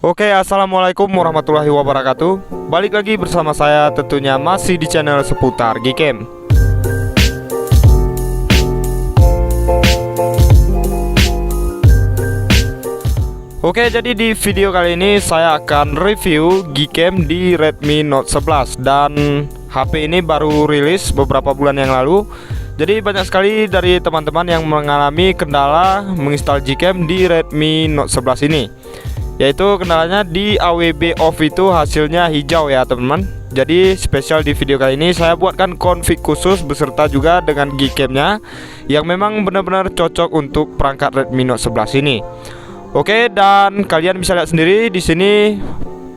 Oke, assalamualaikum warahmatullahi wabarakatuh. Balik lagi bersama saya, tentunya masih di channel seputar Gcam. Oke, jadi di video kali ini saya akan review Gcam di Redmi Note 11. Dan HP ini baru rilis beberapa bulan yang lalu. Jadi banyak sekali dari teman-teman yang mengalami kendala menginstal Gcam di Redmi Note 11 ini, yaitu kendalanya di AWB off itu hasilnya hijau ya teman-teman. Jadi spesial di video kali ini saya buatkan config khusus beserta juga dengan Gcam-nya yang memang benar-benar cocok untuk perangkat Redmi Note 11 ini. Oke, dan kalian bisa lihat sendiri di sini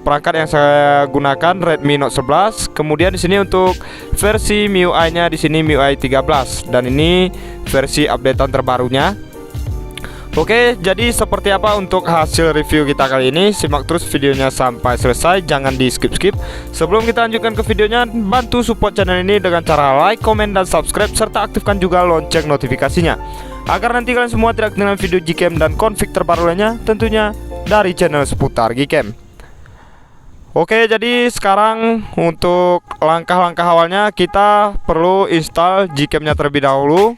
perangkat yang saya gunakan Redmi Note 11. Kemudian di sini untuk versi MIUI-nya di sini MIUI 13 dan ini versi updatean terbarunya. Oke, jadi seperti apa untuk hasil review kita kali ini? Simak terus videonya sampai selesai, jangan di skip-skip. Sebelum kita lanjutkan ke videonya, bantu support channel ini dengan cara like, komen, dan subscribe, serta aktifkan juga lonceng notifikasinya, agar nanti kalian semua tidak ketinggalan video Gcam dan config terbaru lainnya, tentunya dari channel seputar Gcam. Oke, jadi sekarang untuk langkah-langkah awalnya kita perlu install Gcam-nya terlebih dahulu.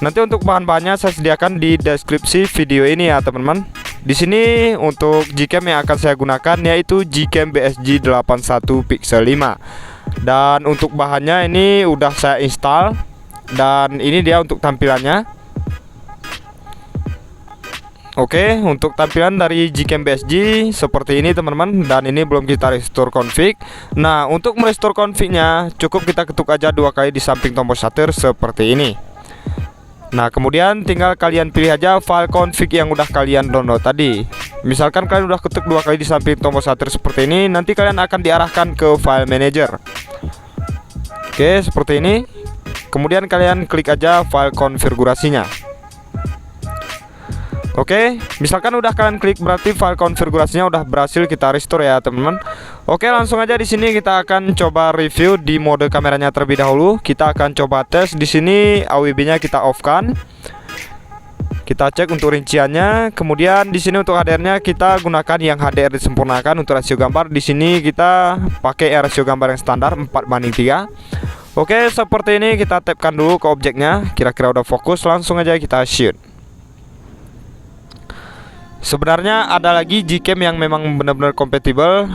Nanti untuk bahan-bahannya saya sediakan di deskripsi video ini ya teman-teman. Di sini untuk Gcam yang akan saya gunakan yaitu Gcam BSG 81 Pixel 5. Dan untuk bahannya ini udah saya install. Dan ini dia untuk tampilannya. Oke, untuk tampilan dari Gcam BSG seperti ini teman-teman. Dan ini belum kita restore config. Nah, untuk merestore confignya cukup kita ketuk aja 2 kali di samping tombol shutter seperti ini. Nah, kemudian tinggal kalian pilih aja file config yang udah kalian download tadi. Misalkan kalian udah ketuk 2 kali di samping tombol shutter seperti ini, nanti kalian akan diarahkan ke file manager. Oke, seperti ini. Kemudian kalian klik aja file konfigurasinya. Oke, misalkan udah kalian klik berarti file konfigurasinya udah berhasil kita restore ya teman-teman. Oke, langsung aja di sini kita akan coba review di mode kameranya terlebih dahulu. Kita akan coba tes di sini AWB-nya kita off-kan. Kita cek untuk rinciannya. Kemudian di sini untuk HDR-nya kita gunakan yang HDR disempurnakan. Untuk rasio gambar di sini kita pakai rasio gambar yang standar 4:3. Oke, seperti ini kita tapkan dulu ke objeknya. Kira-kira udah fokus, langsung aja kita shoot. Sebenarnya ada lagi Gcam yang memang benar-benar kompatibel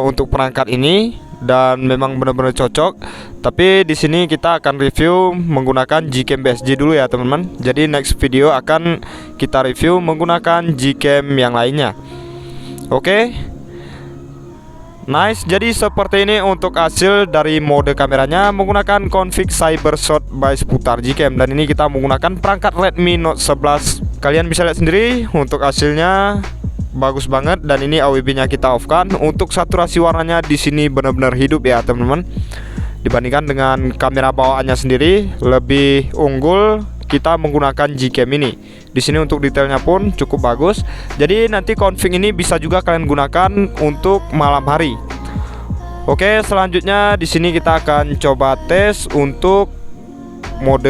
untuk perangkat ini dan memang benar-benar cocok. Tapi di sini kita akan review menggunakan Gcam BSG dulu ya teman-teman. Jadi next video akan kita review menggunakan Gcam yang lainnya. Oke. Nice, jadi seperti ini untuk hasil dari mode kameranya menggunakan config Cybershot by seputar Gcam. Dan ini kita menggunakan perangkat Redmi Note 11. Kalian bisa lihat sendiri untuk hasilnya bagus banget. Dan ini AWB-nya kita off-kan. Untuk saturasi warnanya di sini benar-benar hidup ya teman-teman. Dibandingkan dengan kamera bawaannya sendiri lebih unggul kita menggunakan Gcam ini. Di sini untuk detailnya pun cukup bagus. Jadi nanti config ini bisa juga kalian gunakan untuk malam hari. Oke, selanjutnya di sini kita akan coba tes untuk mode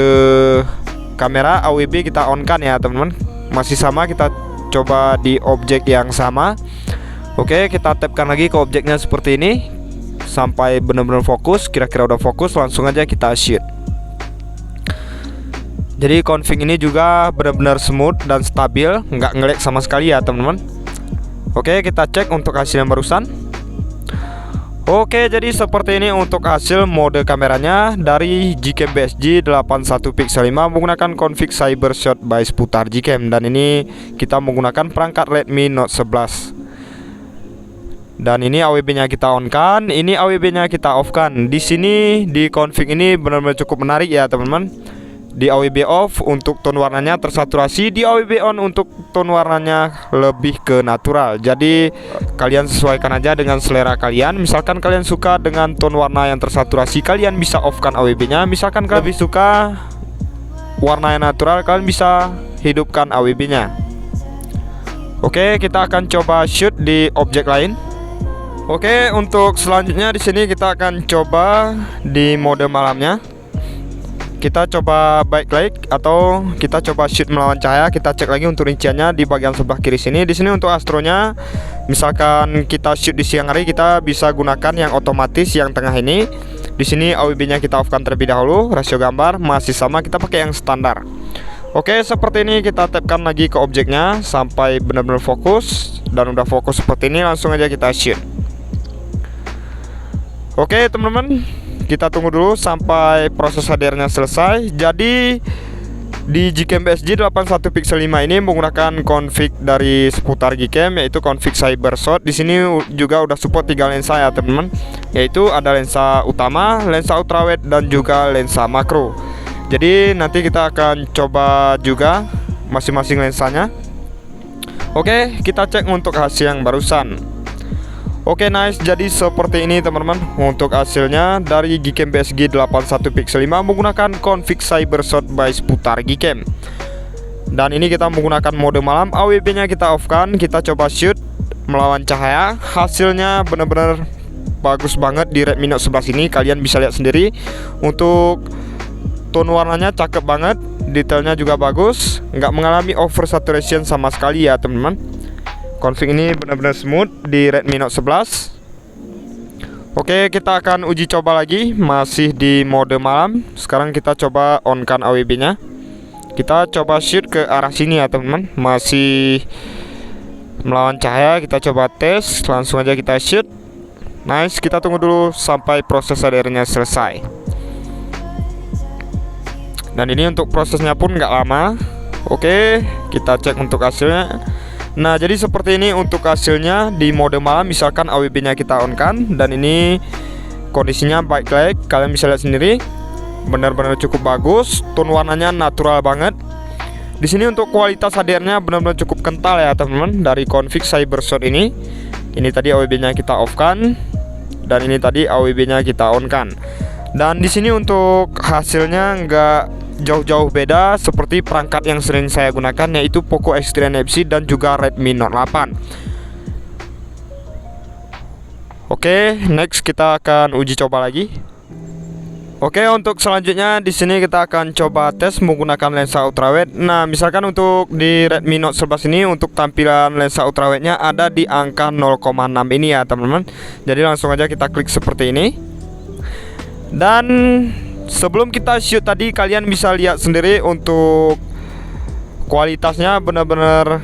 kamera AWB kita on kan ya teman-teman. Masih sama, kita coba di objek yang sama. Oke, kita tapkan lagi ke objeknya seperti ini sampai benar-benar fokus. Kira-kira udah fokus, langsung aja kita shoot. Jadi config ini juga benar-benar smooth dan stabil, nggak nge-lag sama sekali ya teman-teman. Oke, kita cek untuk hasil yang barusan. Oke, jadi seperti ini untuk hasil mode kameranya dari Gcam BSG 81 Pixel 5 menggunakan config Cybershot by seputar Gcam. Dan ini kita menggunakan perangkat Redmi Note 11. Dan ini AWB-nya kita on kan, ini AWB-nya kita off kan. Di sini di config ini benar-benar cukup menarik ya teman-teman. Di AWB off untuk tone warnanya tersaturasi, di AWB on untuk tone warnanya lebih ke natural. Jadi kalian sesuaikan aja dengan selera kalian. Misalkan kalian suka dengan tone warna yang tersaturasi, kalian bisa off kan AWB-nya. Misalkan kalian lebih suka warna yang natural, kalian bisa hidupkan AWB-nya. Oke, kita akan coba shoot di objek lain. Oke, untuk selanjutnya di sini kita akan coba di mode malamnya. kita coba backlight atau kita coba shoot melawan cahaya. Kita cek lagi untuk rinciannya di bagian sebelah kiri sini. Di sini untuk astronya, misalkan kita shoot di siang hari, kita bisa gunakan yang otomatis yang tengah ini. Di sini AWB-nya kita off-kan terlebih dahulu. Rasio gambar masih sama, kita pakai yang standar. Oke, seperti ini kita tapkan lagi ke objeknya sampai benar-benar fokus. Dan udah fokus seperti ini, langsung aja kita shoot. Oke teman-teman, kita tunggu dulu sampai proses HDR-nya selesai. Jadi di Gcam BSG 81 pixel 5 ini menggunakan config dari seputar Gcam, yaitu config Cybershot. Di sini juga udah support 3 lensa ya teman-teman, yaitu ada lensa utama, lensa ultrawide dan juga lensa makro. Jadi nanti kita akan coba juga masing-masing lensanya. Oke, kita cek untuk hasil yang barusan. Oke nice, jadi seperti ini teman-teman untuk hasilnya dari Gcam BSG 81 pixel 5 menggunakan config Cybershot by seputar Gcam. Dan ini kita menggunakan mode malam, AWB-nya kita off-kan, kita coba shoot melawan cahaya. Hasilnya benar-benar bagus banget di Redmi Note 11 ini, kalian bisa lihat sendiri. Untuk tone warnanya cakep banget, detailnya juga bagus, nggak mengalami oversaturation sama sekali ya teman-teman. Config ini benar-benar smooth di Redmi Note 11. Oke, kita akan uji coba lagi, masih di mode malam. Sekarang kita coba on-kan AWB-nya. Kita coba shoot ke arah sini ya teman-teman, masih melawan cahaya. Kita coba tes, langsung aja kita shoot. Nice, kita tunggu dulu sampai proses HDR-nya selesai. Dan ini untuk prosesnya pun nggak lama. Oke, kita cek untuk hasilnya. Nah, jadi seperti ini untuk hasilnya di mode malam. Misalkan AWB-nya kita on-kan, dan ini kondisinya backlight, kalian bisa lihat sendiri, benar-benar cukup bagus. Tone warnanya natural banget. Di sini untuk kualitas HDR-nya benar-benar cukup kental ya teman-teman dari config Cybershot ini. Ini tadi AWB-nya kita off-kan, dan ini tadi AWB-nya kita on-kan. Dan di sini untuk hasilnya nggak jauh-jauh beda seperti perangkat yang sering saya gunakan, yaitu Poco X3 NFC dan juga Redmi Note 8. Oke, next kita akan uji coba lagi. Oke, untuk selanjutnya di sini kita akan coba tes menggunakan lensa ultrawide. Nah, misalkan untuk di Redmi Note 11 ini untuk tampilan lensa ultrawide-nya ada di angka 0,6 ini ya teman-teman. Jadi langsung aja kita klik seperti ini. Dan sebelum kita shoot tadi, kalian bisa lihat sendiri untuk kualitasnya benar-benar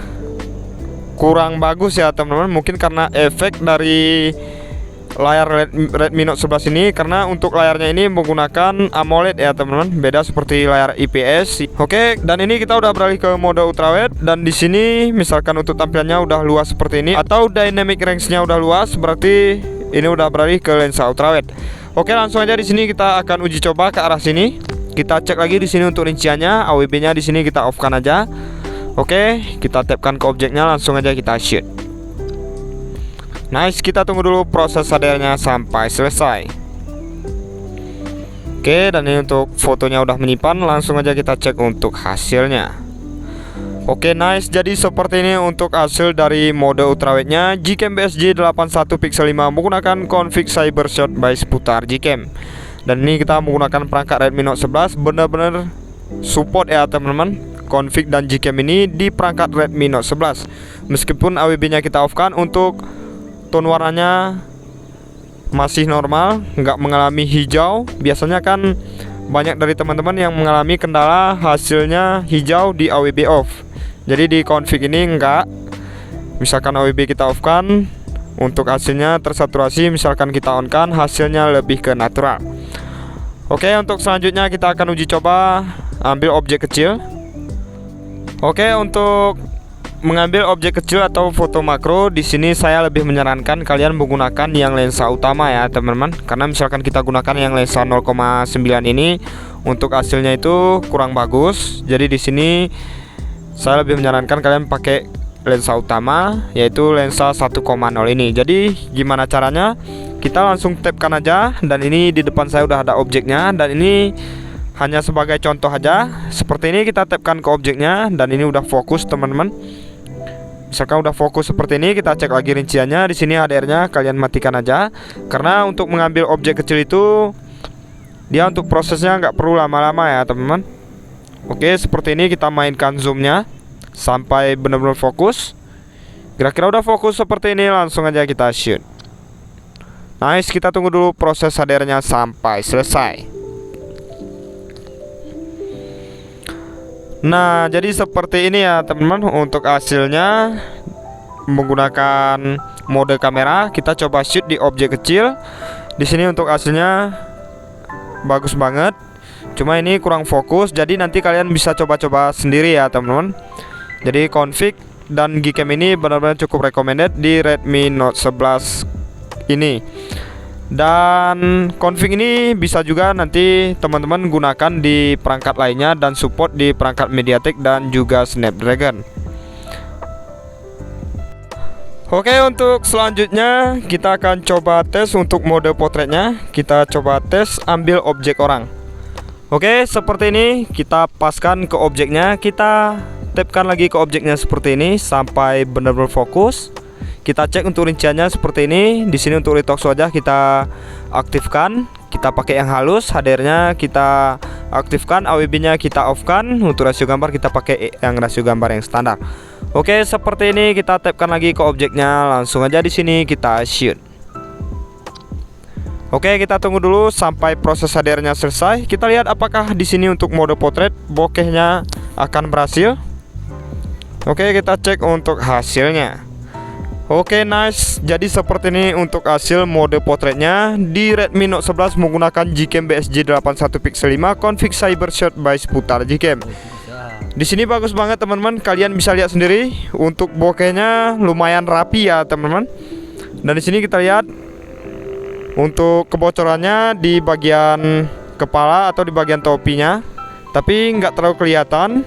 kurang bagus ya teman-teman. Mungkin karena efek dari layar Redmi Note 11 ini, karena untuk layarnya ini menggunakan AMOLED ya teman-teman, beda seperti layar IPS. Oke, dan ini kita udah beralih ke mode ultrawide, dan di sini misalkan untuk tampilannya udah luas seperti ini atau dynamic range-nya udah luas, berarti ini udah beralih ke lensa ultrawide. Oke, langsung aja di sini kita akan uji coba ke arah sini. Kita cek lagi di sini untuk rinciannya, AWB-nya di sini kita off-kan aja. Oke, kita tapkan ke objeknya, langsung aja kita shoot. Nice, kita tunggu dulu proses HDR-nya sampai selesai. Oke, dan ini untuk fotonya udah menyimpan, langsung aja kita cek untuk hasilnya. Oke nice, jadi seperti ini untuk hasil dari mode ultrawide-nya Gcam BSG 81 pixel 5 menggunakan config Cybershot by seputar Gcam. Dan ini kita menggunakan perangkat Redmi Note 11, benar-benar support ya teman-teman config dan Gcam ini di perangkat Redmi Note 11. Meskipun AWB-nya kita off-kan, untuk tone warnanya masih normal, nggak mengalami hijau. Biasanya kan banyak dari teman-teman yang mengalami kendala hasilnya hijau di AWB off. Jadi di config ini enggak. Misalkan AWB kita off kan, untuk hasilnya tersaturasi. Misalkan kita on kan, hasilnya lebih ke natural. Oke, untuk selanjutnya kita akan uji coba ambil objek kecil. Oke, untuk mengambil objek kecil atau foto makro, di sini saya lebih menyarankan kalian menggunakan yang lensa utama ya teman-teman. Karena misalkan kita gunakan yang lensa 0,9 ini, untuk hasilnya itu kurang bagus. Jadi di sini saya lebih menyarankan kalian pakai lensa utama, yaitu lensa 1,0 ini. Jadi gimana caranya? Kita langsung tapkan aja, dan ini di depan saya udah ada objeknya, dan ini hanya sebagai contoh aja. Seperti ini kita tapkan ke objeknya, dan ini udah fokus teman-teman. Misalkan udah fokus seperti ini, kita cek lagi rinciannya. Di sini HDR-nya kalian matikan aja, karena untuk mengambil objek kecil itu Dia untuk prosesnya nggak perlu lama-lama ya teman-teman. Oke, seperti ini kita mainkan zoomnya sampai benar-benar fokus. Kira-kira udah fokus seperti ini, langsung aja kita shoot. Nice, kita tunggu dulu proses HDR-nya sampai selesai. Nah, jadi seperti ini ya teman-teman untuk hasilnya menggunakan mode kamera. Kita coba shoot di objek kecil. Di sini untuk hasilnya bagus banget. Cuma ini kurang fokus, jadi nanti kalian bisa coba-coba sendiri ya teman-teman. Jadi config dan Gcam ini benar-benar cukup recommended di Redmi Note 11 ini. Dan config ini bisa juga nanti teman-teman gunakan di perangkat lainnya dan support di perangkat MediaTek dan juga Snapdragon. Oke, untuk selanjutnya kita akan coba tes untuk mode potretnya. Kita coba tes ambil objek orang. Oke, seperti ini kita paskan ke objeknya. Kita tapkan lagi ke objeknya seperti ini sampai benar-benar fokus. Kita cek untuk rinciannya seperti ini. Di sini untuk retox wajah kita aktifkan. Kita pakai yang halus, HDR-nya kita aktifkan, AWB-nya kita off-kan. Untuk rasio gambar kita pakai yang rasio gambar yang standar. Oke, seperti ini kita tapkan lagi ke objeknya. Langsung aja di sini kita shoot. Oke, kita tunggu dulu sampai proses HDR-nya selesai. Kita lihat apakah di sini untuk mode potret bokehnya akan berhasil. Oke, kita cek untuk hasilnya. Oke, nice. Jadi seperti ini untuk hasil mode potretnya di Redmi Note 11 menggunakan Gcam BSG 81 Pixel 5 config Cybershot by Sputar Gcam. Di sini bagus banget teman-teman. Kalian bisa lihat sendiri untuk bokehnya lumayan rapi ya teman-teman. Dan di sini kita lihat untuk kebocorannya di bagian kepala atau di bagian topinya, tapi nggak terlalu kelihatan.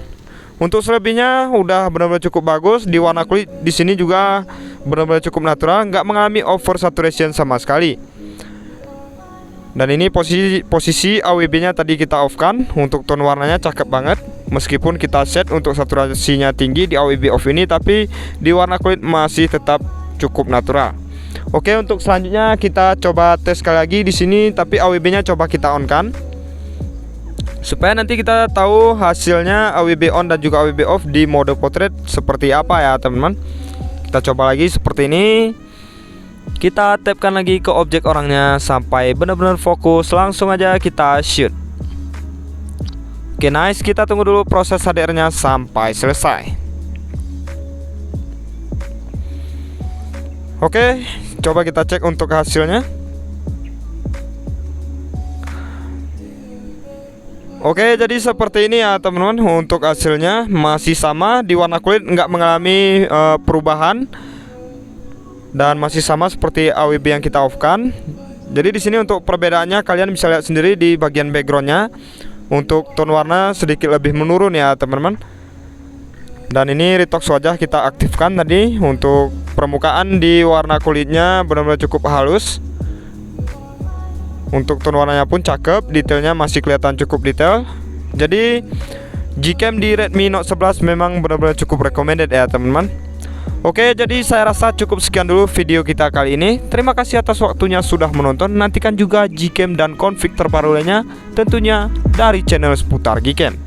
Untuk selebihnya udah benar-benar cukup bagus. Di warna kulit di sini juga benar-benar cukup natural, nggak mengalami over saturation sama sekali. Dan ini posisi AWB-nya tadi kita off-kan. Untuk tone warnanya cakep banget. Meskipun kita set untuk saturasinya tinggi di AWB off ini, tapi di warna kulit masih tetap cukup natural. Oke, untuk selanjutnya kita coba tes sekali lagi di sini, tapi AWB-nya coba kita on-kan. Supaya nanti kita tahu hasilnya AWB on dan juga AWB off di mode potret seperti apa ya teman-teman. Kita coba lagi seperti ini. Kita tapkan lagi ke objek orangnya sampai benar-benar fokus. Langsung aja kita shoot. Oke, nice. Kita tunggu dulu proses HDR-nya sampai selesai. Oke, coba kita cek untuk hasilnya. Oke, jadi seperti ini ya teman-teman. Untuk hasilnya masih sama, di warna kulit nggak mengalami perubahan dan masih sama seperti AWB yang kita off-kan. Jadi di sini untuk perbedaannya kalian bisa lihat sendiri di bagian backgroundnya. Untuk tone warna sedikit lebih menurun ya teman-teman. Dan ini retox wajah kita aktifkan tadi. Untuk permukaan di warna kulitnya benar-benar cukup halus. Untuk tone warnanya pun cakep, detailnya masih kelihatan cukup detail. Jadi Gcam di Redmi Note 11 memang benar-benar cukup recommended ya teman-teman. Oke, jadi saya rasa cukup sekian dulu video kita kali ini. Terima kasih atas waktunya sudah menonton. Nantikan juga Gcam dan config terbaru lainnya tentunya dari channel Seputar Gcam.